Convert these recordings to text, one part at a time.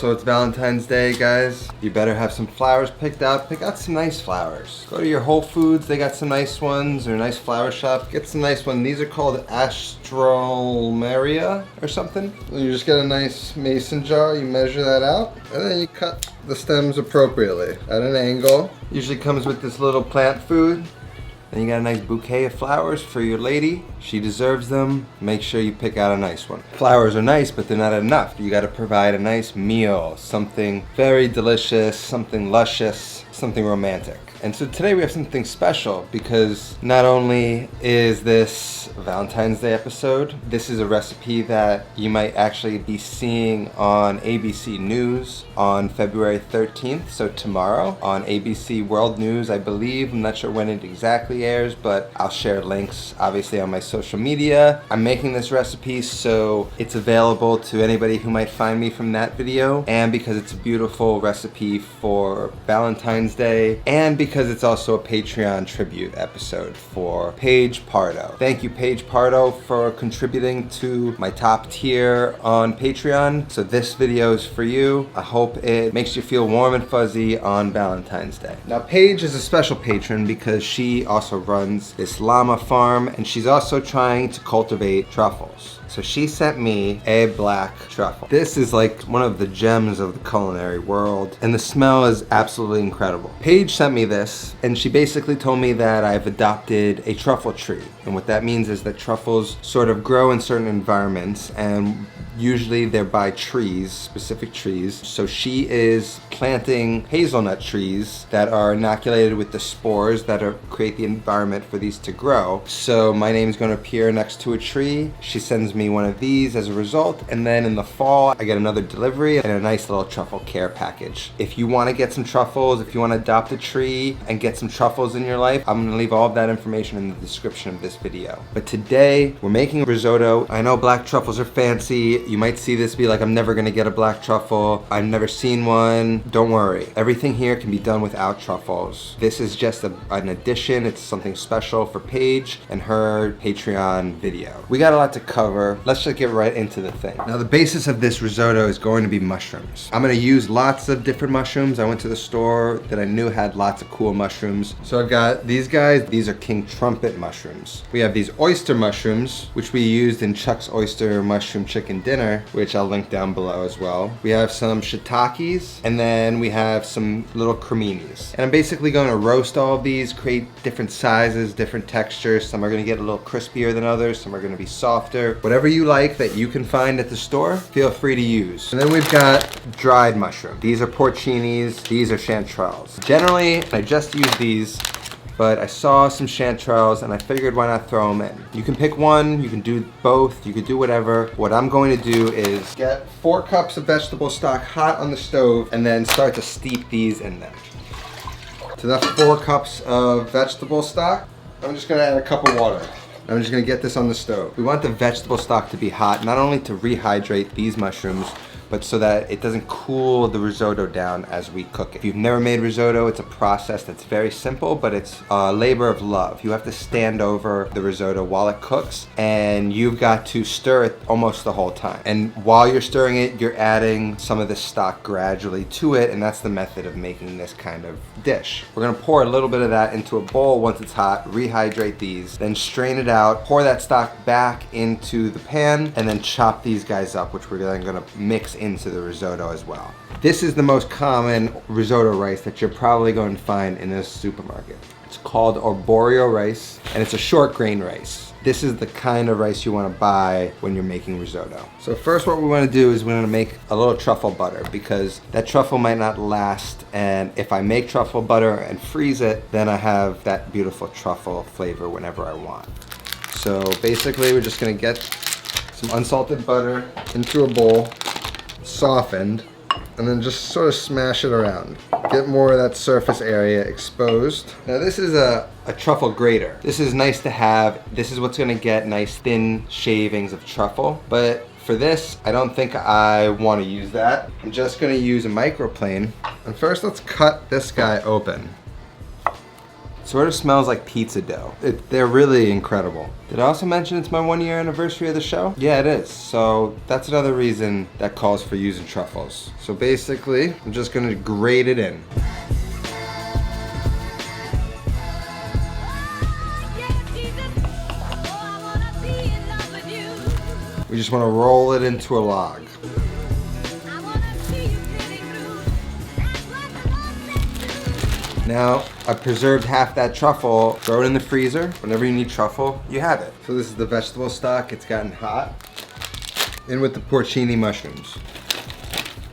Also, it's Valentine's Day, guys. You better have some flowers picked out. Pick out some nice flowers. Go to your Whole Foods. They got some nice ones, or a nice flower shop. Get some nice ones. These are called Astralmeria or something. You just get a nice mason jar. You measure that out, and then you cut the stems appropriately at an angle. Usually comes with this little plant food. Then you got a nice bouquet of flowers for your lady. She deserves them. Make sure you pick out a nice one. Flowers are nice, but they're not enough. You gotta provide a nice meal, something very delicious, something luscious, something romantic. And so today we have something special because not only is this Valentine's Day episode, this is a recipe that you might actually be seeing on ABC News on February 13th, so tomorrow on ABC World News, I believe. I'm not sure when it exactly airs, but I'll share links obviously on my social media. I'm making this recipe so it's available to anybody who might find me from that video, and because it's a beautiful recipe for Valentine's Day, and because it's also a Patreon tribute episode for Paige Pardo. Thank you, Paige Pardo, for contributing to my top tier on Patreon. So this video is for you. I hope it makes you feel warm and fuzzy on Valentine's Day. Now, Paige is a special patron because she also runs this llama farm, and she's also trying to cultivate truffles. So she sent me a black truffle. This is like one of the gems of the culinary world, and the smell is absolutely incredible. Paige sent me this, and she basically told me that I've adopted a truffle tree. And what that means is that truffles sort of grow in certain environments, and usually they're by trees, specific trees. So she is planting hazelnut trees that are inoculated with the spores that create the environment for these to grow. So my name is going to appear next to a tree. She sends me one of these as a result, and then in the fall I get another delivery and a nice little truffle care package. If you want to get some truffles, if you want to adopt a tree and get some truffles in your life, I'm going to leave all of that information in the description of this video. But today we're making a risotto. I know black truffles are fancy. You might see this be like, I'm never gonna get a black truffle. I've never seen one. Don't worry. Everything here can be done without truffles. This is just an addition. It's something special for Paige and her Patreon video. We got a lot to cover. Let's just get right into the thing. Now, the basis of this risotto is going to be mushrooms. I'm gonna use lots of different mushrooms. I went to the store that I knew had lots of cool mushrooms. So I've got these guys. These are king trumpet mushrooms. We have these oyster mushrooms, which we used in Chuck's oyster mushroom chicken dinner, which I'll link down below as well. We have some shiitakes, and then we have some little creminis. And I'm basically going to roast all of these, create different sizes, different textures. Some are going to get a little crispier than others. Some are going to be softer. Whatever you like that you can find at the store, feel free to use. And then we've got dried mushroom. These are porcinis. These are chanterelles. Generally, I just use these, but I saw some chanterelles and I figured why not throw them in. You can pick one, you can do both, you can do whatever. What I'm going to do is get 4 cups of vegetable stock hot on the stove and then start to steep these in them. To that 4 cups of vegetable stock, I'm just gonna add a cup of water. I'm just gonna get this on the stove. We want the vegetable stock to be hot, not only to rehydrate these mushrooms, but so that it doesn't cool the risotto down as we cook it. If you've never made risotto, it's a process that's very simple, but it's a labor of love. You have to stand over the risotto while it cooks, and you've got to stir it almost the whole time. And while you're stirring it, you're adding some of the stock gradually to it, and that's the method of making this kind of dish. We're gonna pour a little bit of that into a bowl once it's hot, rehydrate these, then strain it out, pour that stock back into the pan, and then chop these guys up, which we're then gonna mix into the risotto as well. This is the most common risotto rice that you're probably going to find in a supermarket. It's called arborio rice, and it's a short grain rice. This is the kind of rice you want to buy when you're making risotto. So first what we want to do is we're going to make a little truffle butter, because that truffle might not last, and if I make truffle butter and freeze it, then I have that beautiful truffle flavor whenever I want. So basically we're just going to get some unsalted butter into a bowl, softened, and then just sort of smash it around. Get more of that surface area exposed. Now this is a truffle grater. This is nice to have. This is what's gonna get nice thin shavings of truffle. But for this, I don't think I wanna use that. I'm just gonna use a microplane. And first let's cut this guy open. Sort of smells like pizza dough. They're really incredible. Did I also mention it's my 1-year anniversary of the show? Yeah, it is. So that's another reason that calls for using truffles. So basically, I'm just gonna grate it in. We just wanna roll it into a log. Now, I've preserved half that truffle. Throw it in the freezer. Whenever you need truffle, you have it. So this is the vegetable stock. It's gotten hot. In with the porcini mushrooms.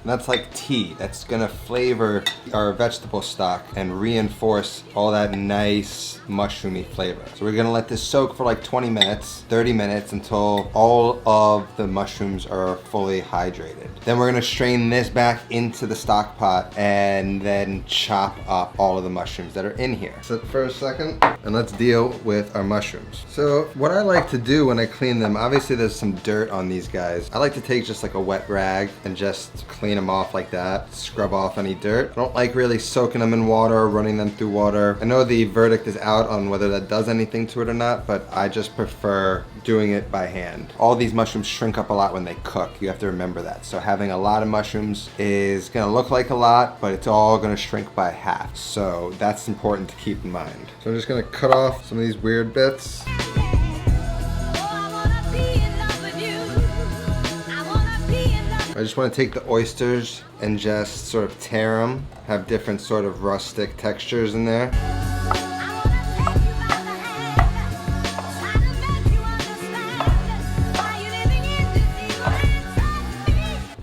And that's like tea. That's gonna flavor our vegetable stock and reinforce all that nice mushroomy flavor. So we're gonna let this soak for like 20 minutes, 30 minutes until all of the mushrooms are fully hydrated. Then we're gonna strain this back into the stock pot and then chop up all of the mushrooms that are in here. Sit for a second and let's deal with our mushrooms. So what I like to do when I clean them, obviously there's some dirt on these guys. I like to take just like a wet rag and just clean them off like that, scrub off any dirt. I don't like really soaking them in water or running them through water. I know the verdict is out on whether that does anything to it or not, but I just prefer doing it by hand. All these mushrooms shrink up a lot when they cook. You have to remember that. So having a lot of mushrooms is gonna look like a lot, but it's all gonna shrink by half. So that's important to keep in mind. So I'm just gonna cut off some of these weird bits. I just want to take the oysters and just sort of tear them, have different sort of rustic textures in there.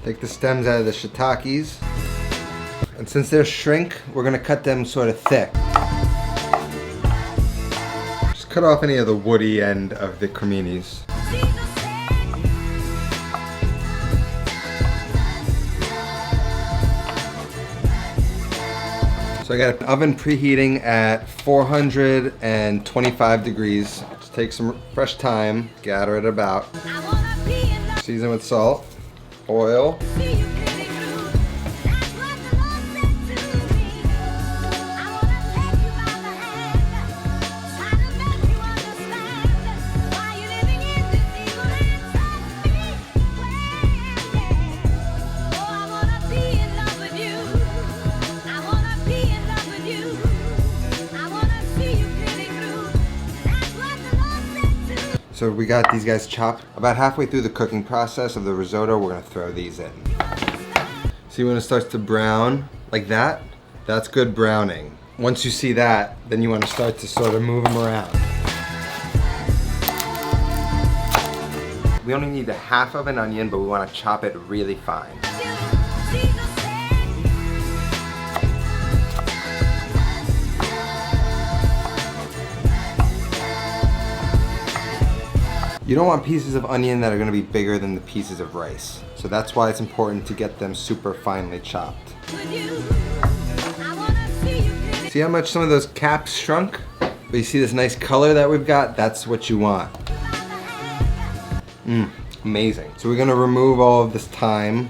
Take the stems out of the shiitakes. And since they're shrink, we're going to cut them sort of thick. Just cut off any of the woody end of the creminis. So I got an oven preheating at 425 degrees. Just take some fresh thyme, gather it about. Season with salt, oil. So we got these guys chopped. About halfway through the cooking process of the risotto, we're gonna throw these in. See when it starts to brown like that? That's good browning. Once you see that, then you wanna start to sort of move them around. We only need a half of an onion, but we wanna chop it really fine. You don't want pieces of onion that are gonna be bigger than the pieces of rice. So that's why it's important to get them super finely chopped. See how much some of those caps shrunk? But you see this nice color that we've got? That's what you want. Amazing. So we're gonna remove all of this thyme.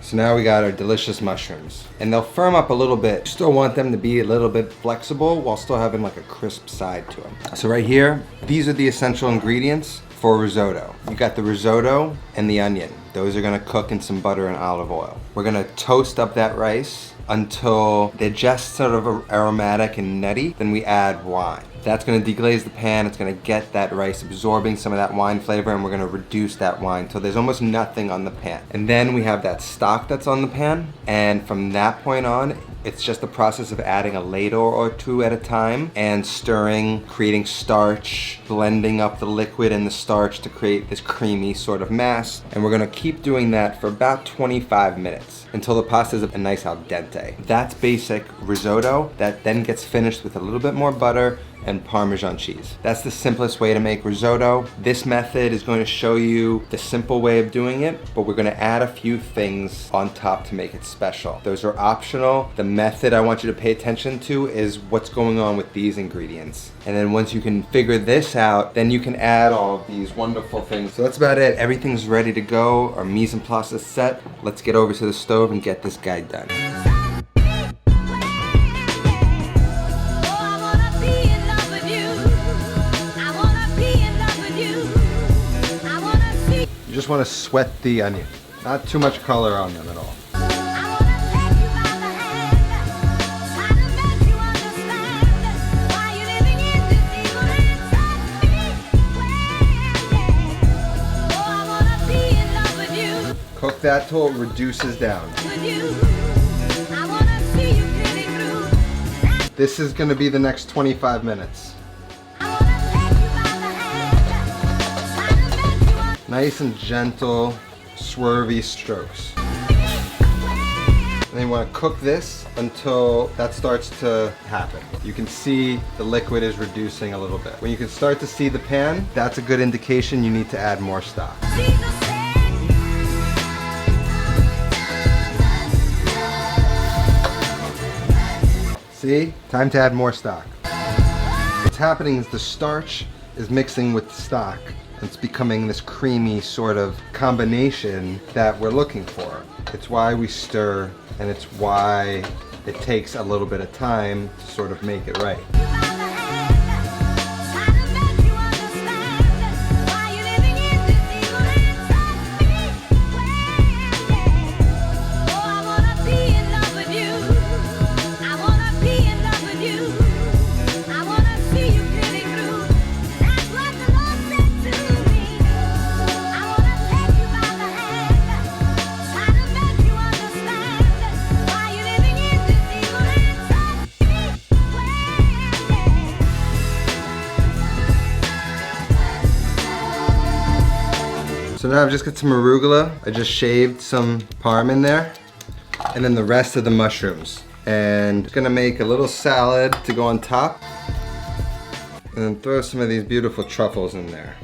So now we got our delicious mushrooms. And they'll firm up a little bit. You still want them to be a little bit flexible while still having like a crisp side to them. So right here, these are the essential ingredients for risotto. You got the risotto and the onion. Those are gonna cook in some butter and olive oil. We're gonna toast up that rice until they're just sort of aromatic and nutty. Then we add wine. That's gonna deglaze the pan. It's gonna get that rice absorbing some of that wine flavor, and we're gonna reduce that wine till there's almost nothing on the pan. And then we have that stock that's on the pan, and from that point on, it's just the process of adding a ladle or two at a time and stirring, creating starch, blending up the liquid and the starch to create this creamy sort of mass. And we're gonna keep doing that for about 25 minutes until the pasta is a nice al dente. That's basic risotto that then gets finished with a little bit more butter and Parmesan cheese. That's the simplest way to make risotto. This method is going to show you the simple way of doing it, but we're gonna add a few things on top to make it special. Those are optional. The method I want you to pay attention to is what's going on with these ingredients. And then once you can figure this out, then you can add all of these wonderful things. So that's about it. Everything's ready to go. Our mise en place is set. Let's get over to the stove and get this guy done. want to sweat the onion. Not too much color on them at all. Cook that till it reduces down. This is going to be the next 25 minutes. Nice and gentle, swervy strokes. And then you want to cook this until that starts to happen. You can see the liquid is reducing a little bit. When you can start to see the pan, that's a good indication you need to add more stock. See? Time to add more stock. What's happening is the starch is mixing with the stock. It's becoming this creamy sort of combination that we're looking for. It's why we stir, and it's why it takes a little bit of time to sort of make it right. So now I've just got some arugula. I just shaved some parm in there, and then the rest of the mushrooms. And I'm gonna make a little salad to go on top, and then throw some of these beautiful truffles in there.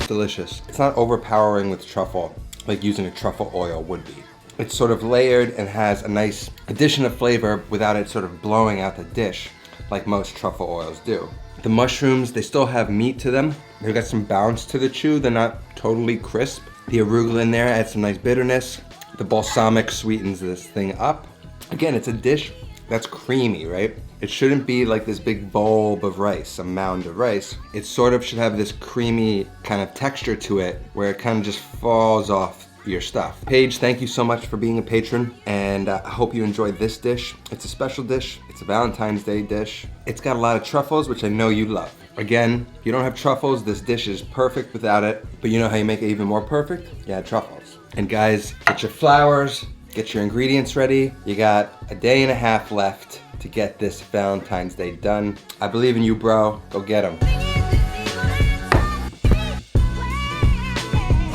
Delicious. It's not overpowering with truffle like using a truffle oil would be. It's sort of layered and has a nice addition of flavor without it sort of blowing out the dish like most truffle oils do. The mushrooms, they still have meat to them. They've got some bounce to the chew. They're not totally crisp. The arugula in there adds some nice bitterness. The balsamic sweetens this thing up. Again, it's a dish that's creamy, right? It shouldn't be like this big bulb of rice, a mound of rice. It sort of should have this creamy kind of texture to it where it kind of just falls off your stuff. Paige, thank you so much for being a patron, and I hope you enjoyed this dish. It's a special dish. It's a Valentine's Day dish. It's got a lot of truffles, which I know you love. Again, if you don't have truffles, this dish is perfect without it, but you know how you make it even more perfect? You add truffles. And guys, get your flowers, get your ingredients ready. You got a day and a half left to get this Valentine's Day done. I believe in you, bro. Go get them.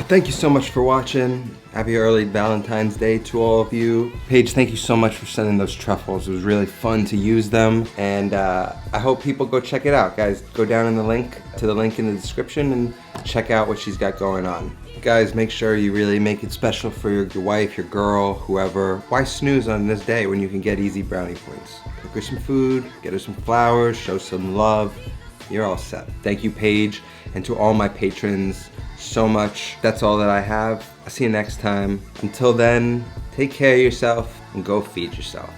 Thank you so much for watching. Happy early Valentine's Day to all of you. Paige, thank you so much for sending those truffles. It was really fun to use them, and I hope people go check it out. Guys, go down in the link in the description and check out what she's got going on. Guys, make sure you really make it special for your wife, your girl, whoever. Why snooze on this day when you can get easy brownie points? Cook her some food, get her some flowers, show some love. You're all set. Thank you, Paige, and to all my patrons so much. That's all that I have. I'll see you next time. Until then, take care of yourself and go feed yourself.